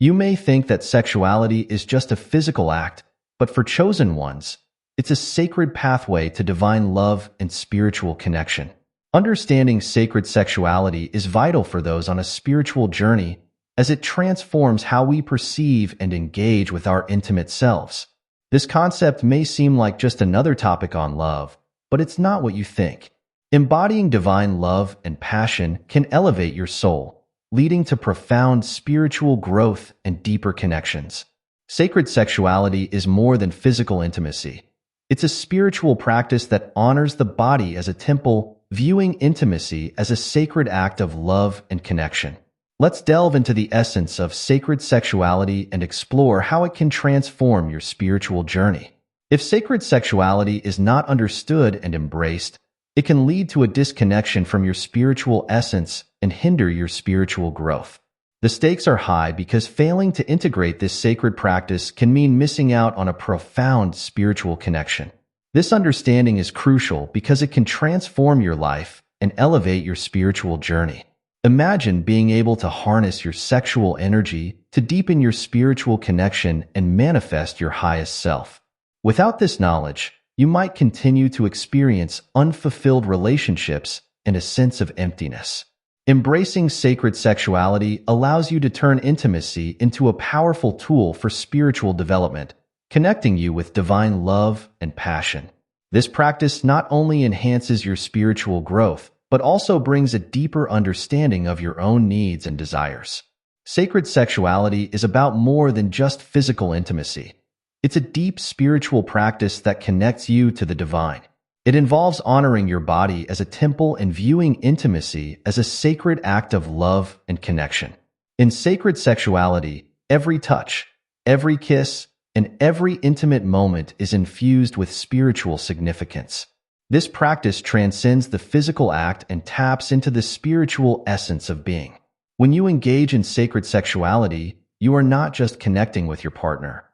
You may think that sexuality is just a physical act, but for chosen ones, it's a sacred pathway to divine love and spiritual connection. Understanding sacred sexuality is vital for those on a spiritual journey as it transforms how we perceive and engage with our intimate selves. This concept may seem like just another topic on love, but it's not what you think. Embodying divine love and passion can elevate your soul, leading to profound spiritual growth and deeper connections. Sacred sexuality is more than physical intimacy. It's a spiritual practice that honors the body as a temple, viewing intimacy as a sacred act of love and connection. Let's delve into the essence of sacred sexuality and explore how it can transform your spiritual journey. If sacred sexuality is not understood and embraced, it can lead to a disconnection from your spiritual essence and hinder your spiritual growth. The stakes are high because failing to integrate this sacred practice can mean missing out on a profound spiritual connection. This understanding is crucial because it can transform your life and elevate your spiritual journey. Imagine being able to harness your sexual energy to deepen your spiritual connection and manifest your highest self. Without this knowledge, you might continue to experience unfulfilled relationships and a sense of emptiness. Embracing sacred sexuality allows you to turn intimacy into a powerful tool for spiritual development, connecting you with divine love and passion. This practice not only enhances your spiritual growth, but also brings a deeper understanding of your own needs and desires. Sacred sexuality is about more than just physical intimacy. It's a deep spiritual practice that connects you to the divine. It involves honoring your body as a temple and viewing intimacy as a sacred act of love and connection. In sacred sexuality, every touch, every kiss, and every intimate moment is infused with spiritual significance. This practice transcends the physical act and taps into the spiritual essence of being. When you engage in sacred sexuality, you are not just connecting with your partner.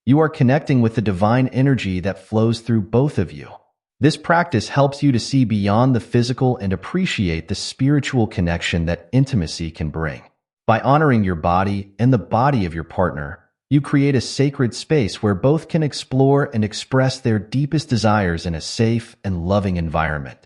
You are connecting with the divine energy that flows through both of you. This practice helps you to see beyond the physical and appreciate the spiritual connection that intimacy can bring. By honoring your body and the body of your partner, you create a sacred space where both can explore and express their deepest desires in a safe and loving environment.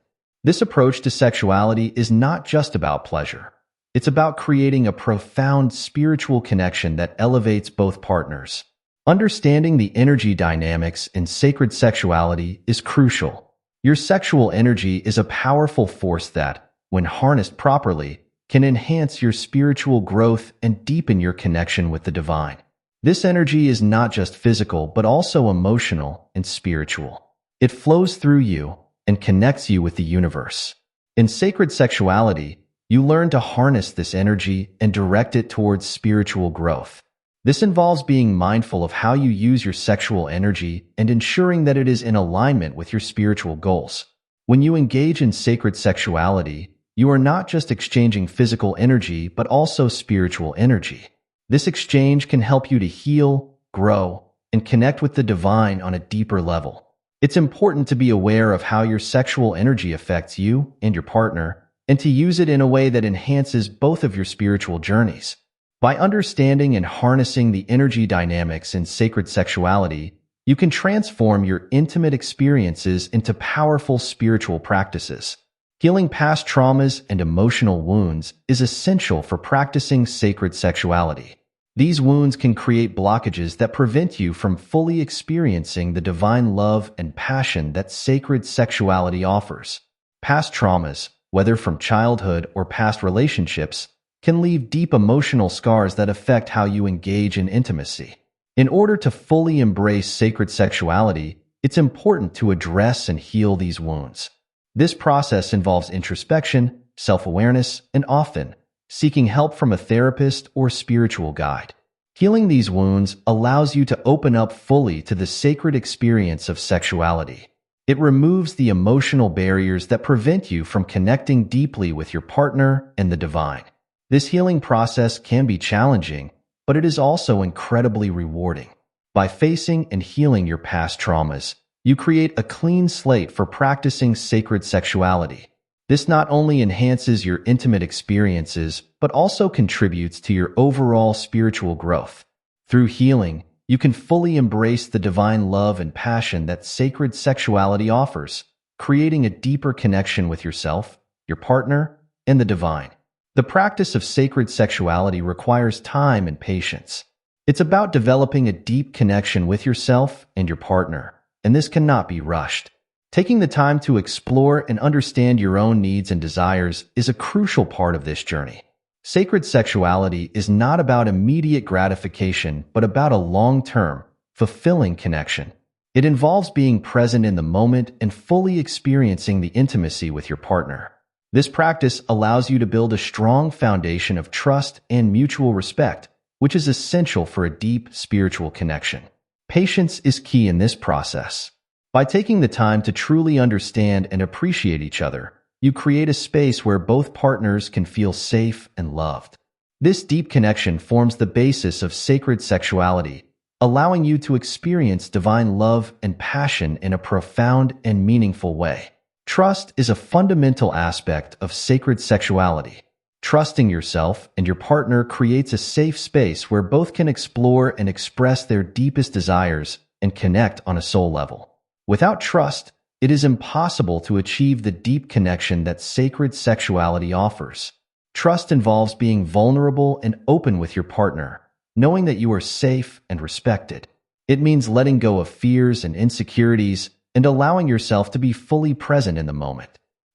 This approach to sexuality is not just about pleasure. It's about creating a profound spiritual connection that elevates both partners. Understanding the energy dynamics in sacred sexuality is crucial. Your sexual energy is a powerful force that, when harnessed properly, can enhance your spiritual growth and deepen your connection with the divine. This energy is not just physical, but also emotional and spiritual. It flows through you and connects you with the universe. In sacred sexuality, you learn to harness this energy and direct it towards spiritual growth. This involves being mindful of how you use your sexual energy and ensuring that it is in alignment with your spiritual goals. When you engage in sacred sexuality, you are not just exchanging physical energy, but also spiritual energy. This exchange can help you to heal, grow, and connect with the divine on a deeper level. It's important to be aware of how your sexual energy affects you and your partner, and to use it in a way that enhances both of your spiritual journeys. By understanding and harnessing the energy dynamics in sacred sexuality, you can transform your intimate experiences into powerful spiritual practices. Healing past traumas and emotional wounds is essential for practicing sacred sexuality. These wounds can create blockages that prevent you from fully experiencing the divine love and passion that sacred sexuality offers. Past traumas, whether from childhood or past relationships, can leave deep emotional scars that affect how you engage in intimacy. In order to fully embrace sacred sexuality, it's important to address and heal these wounds. This process involves introspection, self-awareness, and often seeking help from a therapist or spiritual guide. Healing these wounds allows you to open up fully to the sacred experience of sexuality. It removes the emotional barriers that prevent you from connecting deeply with your partner and the divine. This healing process can be challenging, but it is also incredibly rewarding. By facing and healing your past traumas, you create a clean slate for practicing sacred sexuality. This not only enhances your intimate experiences, but also contributes to your overall spiritual growth. Through healing, you can fully embrace the divine love and passion that sacred sexuality offers, creating a deeper connection with yourself, your partner, and the divine. The practice of sacred sexuality requires time and patience. It's about developing a deep connection with yourself and your partner, and this cannot be rushed. Taking the time to explore and understand your own needs and desires is a crucial part of this journey. Sacred sexuality is not about immediate gratification, but about a long-term, fulfilling connection. It involves being present in the moment and fully experiencing the intimacy with your partner. This practice allows you to build a strong foundation of trust and mutual respect, which is essential for a deep spiritual connection. Patience is key in this process. By taking the time to truly understand and appreciate each other, you create a space where both partners can feel safe and loved. This deep connection forms the basis of sacred sexuality, allowing you to experience divine love and passion in a profound and meaningful way. Trust is a fundamental aspect of sacred sexuality. Trusting yourself and your partner creates a safe space where both can explore and express their deepest desires and connect on a soul level. Without trust, it is impossible to achieve the deep connection that sacred sexuality offers. Trust involves being vulnerable and open with your partner, knowing that you are safe and respected. It means letting go of fears and insecurities and allowing yourself to be fully present in the moment.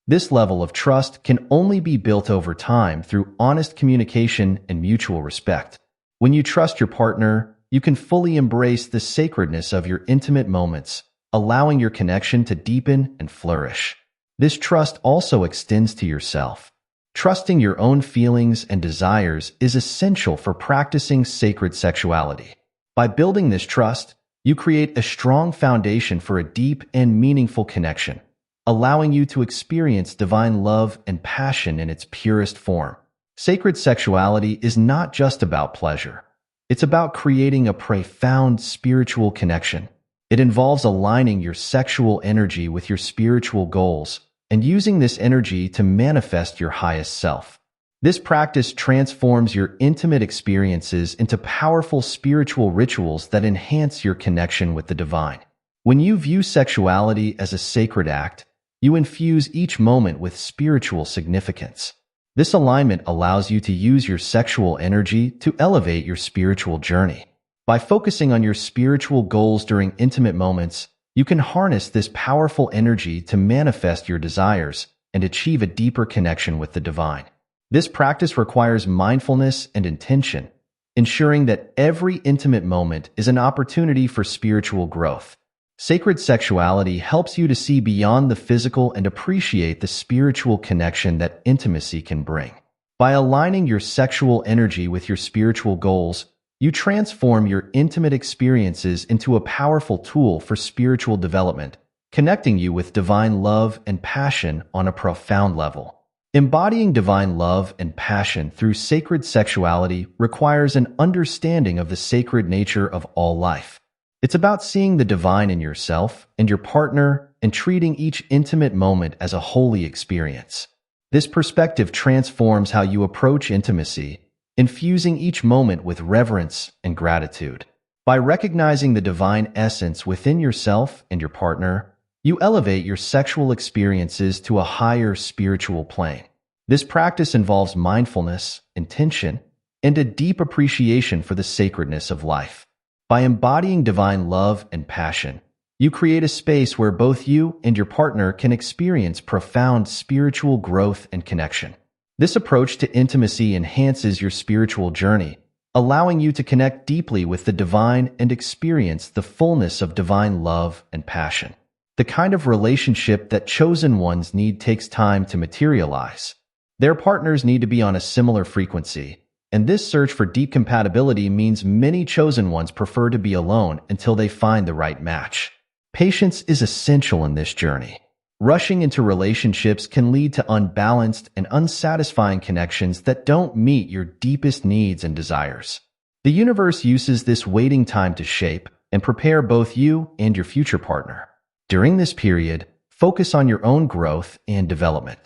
This level of trust can only be built over time through honest communication and mutual respect. When you trust your partner, you can fully embrace the sacredness of your intimate moments, allowing your connection to deepen and flourish. This trust also extends to yourself. Trusting your own feelings and desires is essential for practicing sacred sexuality. By building this trust, you create a strong foundation for a deep and meaningful connection, allowing you to experience divine love and passion in its purest form. Sacred sexuality is not just about pleasure. It's about creating a profound spiritual connection. It involves aligning your sexual energy with your spiritual goals and using this energy to manifest your highest self. This practice transforms your intimate experiences into powerful spiritual rituals that enhance your connection with the divine. When you view sexuality as a sacred act, you infuse each moment with spiritual significance. This alignment allows you to use your sexual energy to elevate your spiritual journey. By focusing on your spiritual goals during intimate moments, you can harness this powerful energy to manifest your desires and achieve a deeper connection with the divine. This practice requires mindfulness and intention, ensuring that every intimate moment is an opportunity for spiritual growth. Sacred sexuality helps you to see beyond the physical and appreciate the spiritual connection that intimacy can bring. By aligning your sexual energy with your spiritual goals, you transform your intimate experiences into a powerful tool for spiritual development, connecting you with divine love and passion on a profound level. Embodying divine love and passion through sacred sexuality requires an understanding of the sacred nature of all life. It's about seeing the divine in yourself and your partner and treating each intimate moment as a holy experience. This perspective transforms how you approach intimacy, infusing each moment with reverence and gratitude. By recognizing the divine essence within yourself and your partner, you elevate your sexual experiences to a higher spiritual plane. This practice involves mindfulness, intention, and a deep appreciation for the sacredness of life. By embodying divine love and passion, you create a space where both you and your partner can experience profound spiritual growth and connection. This approach to intimacy enhances your spiritual journey, allowing you to connect deeply with the divine and experience the fullness of divine love and passion. The kind of relationship that chosen ones need takes time to materialize. Their partners need to be on a similar frequency, and this search for deep compatibility means many chosen ones prefer to be alone until they find the right match. Patience is essential in this journey. Rushing into relationships can lead to unbalanced and unsatisfying connections that don't meet your deepest needs and desires. The universe uses this waiting time to shape and prepare both you and your future partner. During this period, focus on your own growth and development.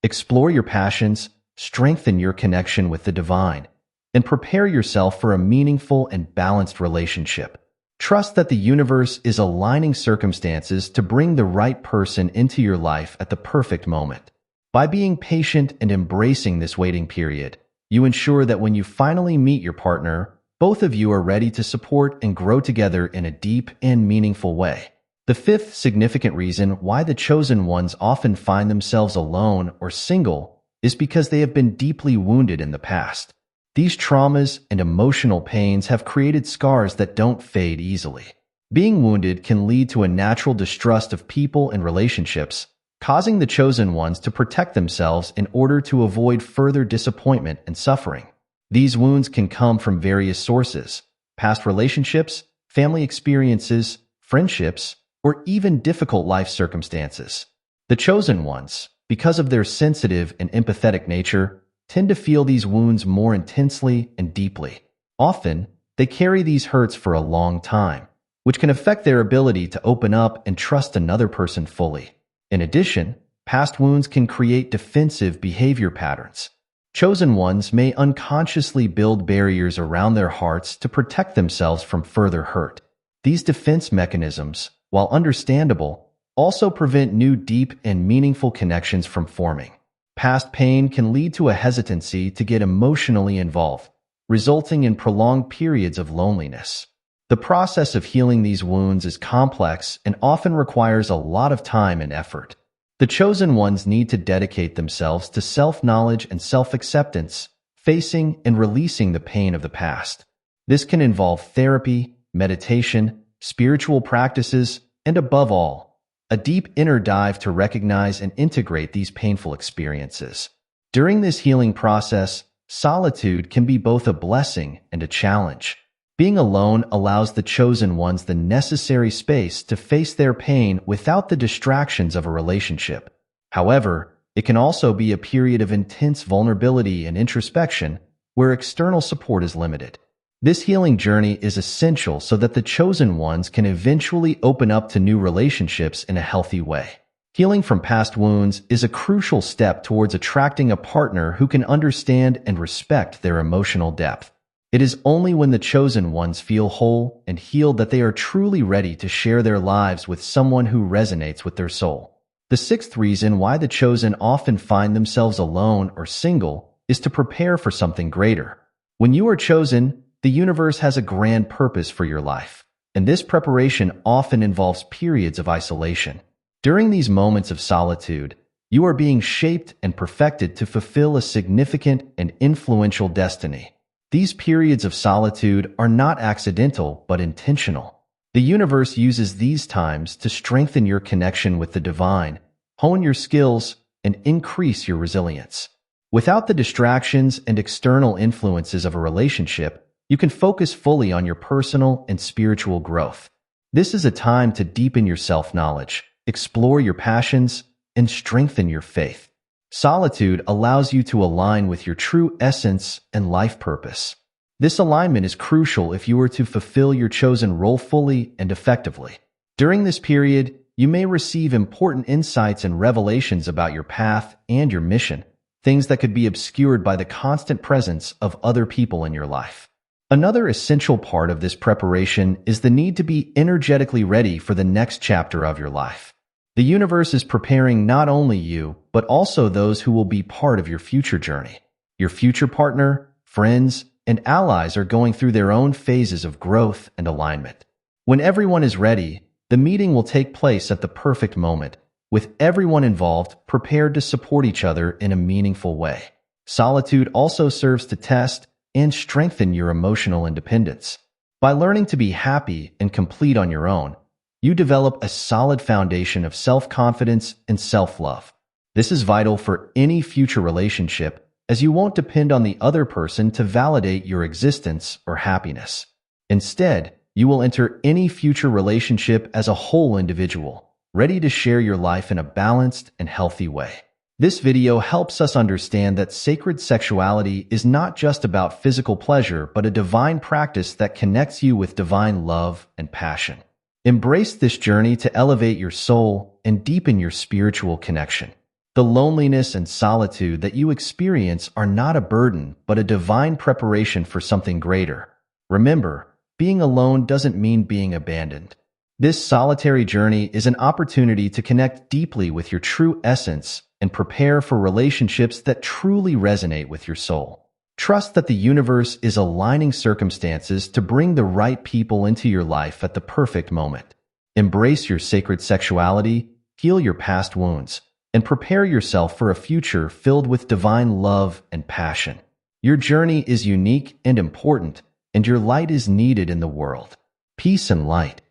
Explore your passions, strengthen your connection with the divine, and prepare yourself for a meaningful and balanced relationship. Trust that the universe is aligning circumstances to bring the right person into your life at the perfect moment. By being patient and embracing this waiting period, you ensure that when you finally meet your partner, both of you are ready to support and grow together in a deep and meaningful way. The fifth significant reason why the chosen ones often find themselves alone or single is because they have been deeply wounded in the past. These traumas and emotional pains have created scars that don't fade easily. Being wounded can lead to a natural distrust of people and relationships, causing the chosen ones to protect themselves in order to avoid further disappointment and suffering. These wounds can come from various sources: past relationships, family experiences, friendships, or even difficult life circumstances. The chosen ones, because of their sensitive and empathetic nature, tend to feel these wounds more intensely and deeply. Often, they carry these hurts for a long time, which can affect their ability to open up and trust another person fully. In addition, past wounds can create defensive behavior patterns. Chosen ones may unconsciously build barriers around their hearts to protect themselves from further hurt. These defense mechanisms, while understandable, also prevent new deep and meaningful connections from forming. Past pain can lead to a hesitancy to get emotionally involved, resulting in prolonged periods of loneliness. The process of healing these wounds is complex and often requires a lot of time and effort. The chosen ones need to dedicate themselves to self-knowledge and self-acceptance, facing and releasing the pain of the past. This can involve therapy, meditation, spiritual practices, and above all, a deep inner dive to recognize and integrate these painful experiences. During this healing process, solitude can be both a blessing and a challenge. Being alone allows the chosen ones the necessary space to face their pain without the distractions of a relationship. However, it can also be a period of intense vulnerability and introspection where external support is limited. This healing journey is essential so that the chosen ones can eventually open up to new relationships in a healthy way. Healing from past wounds is a crucial step towards attracting a partner who can understand and respect their emotional depth. It is only when the chosen ones feel whole and healed that they are truly ready to share their lives with someone who resonates with their soul. The sixth reason why the chosen often find themselves alone or single is to prepare for something greater. When you are chosen, the universe has a grand purpose for your life, and this preparation often involves periods of isolation. During these moments of solitude, you are being shaped and perfected to fulfill a significant and influential destiny. These periods of solitude are not accidental but intentional. The universe uses these times to strengthen your connection with the divine, hone your skills, and increase your resilience. Without the distractions and external influences of a relationship, you can focus fully on your personal and spiritual growth. This is a time to deepen your self-knowledge, explore your passions, and strengthen your faith. Solitude allows you to align with your true essence and life purpose. This alignment is crucial if you are to fulfill your chosen role fully and effectively. During this period, you may receive important insights and revelations about your path and your mission, things that could be obscured by the constant presence of other people in your life. Another essential part of this preparation is the need to be energetically ready for the next chapter of your life. The universe is preparing not only you, but also those who will be part of your future journey. Your future partner, friends, and allies are going through their own phases of growth and alignment. When everyone is ready, the meeting will take place at the perfect moment, with everyone involved prepared to support each other in a meaningful way. Solitude also serves to test and strengthen your emotional independence. By learning to be happy and complete on your own, you develop a solid foundation of self-confidence and self-love. This is vital for any future relationship, as you won't depend on the other person to validate your existence or happiness. Instead, you will enter any future relationship as a whole individual, ready to share your life in a balanced and healthy way. This video helps us understand that sacred sexuality is not just about physical pleasure, but a divine practice that connects you with divine love and passion. Embrace this journey to elevate your soul and deepen your spiritual connection. The loneliness and solitude that you experience are not a burden, but a divine preparation for something greater. Remember, being alone doesn't mean being abandoned. This solitary journey is an opportunity to connect deeply with your true essence and prepare for relationships that truly resonate with your soul. Trust that the universe is aligning circumstances to bring the right people into your life at the perfect moment. Embrace your sacred sexuality, heal your past wounds, and prepare yourself for a future filled with divine love and passion. Your journey is unique and important, and your light is needed in the world. Peace and light.